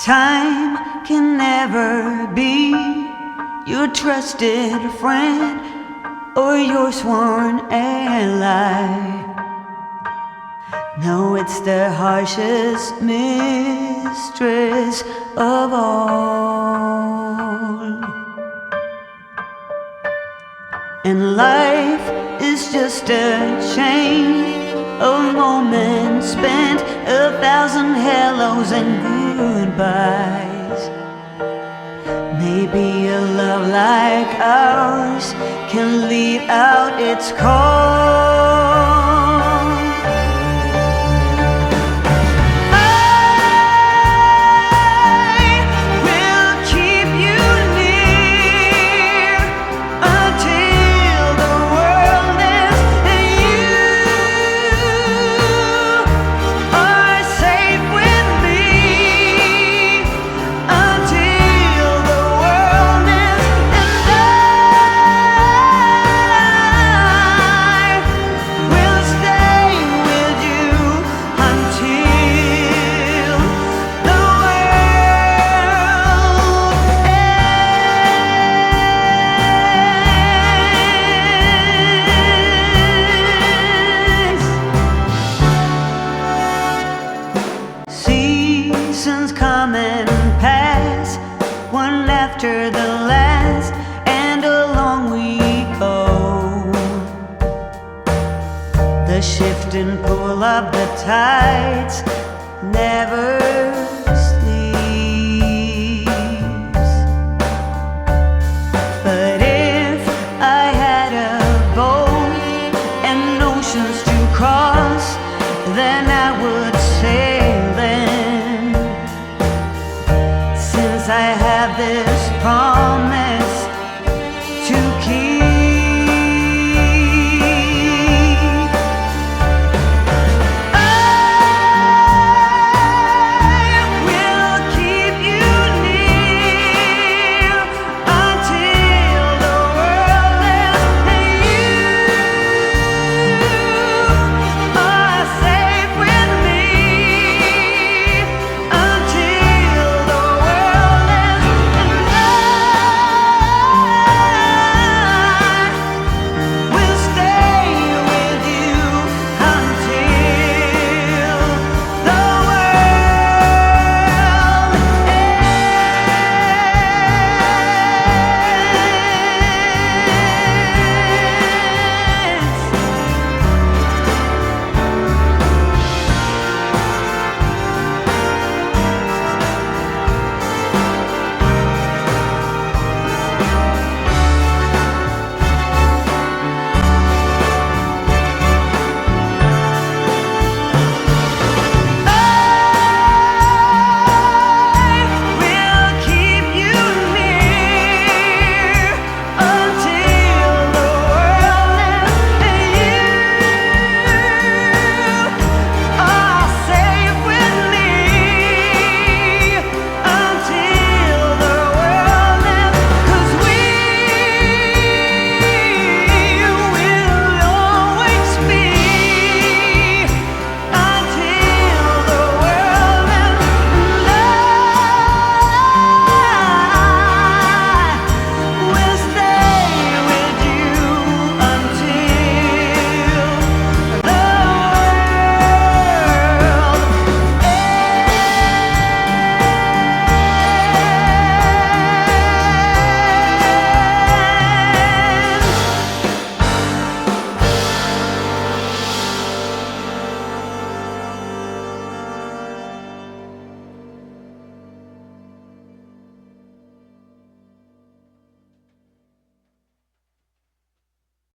Time can never be your trusted friend or your sworn ally. No, it's the harshest mistress of all. And life is just a chain of moments spent, 1,000 hellos and goodbyes. Maybe a love like ours can lead out its call. Seasons come and pass, one after the last, and along we go. The shift and pull of the tides never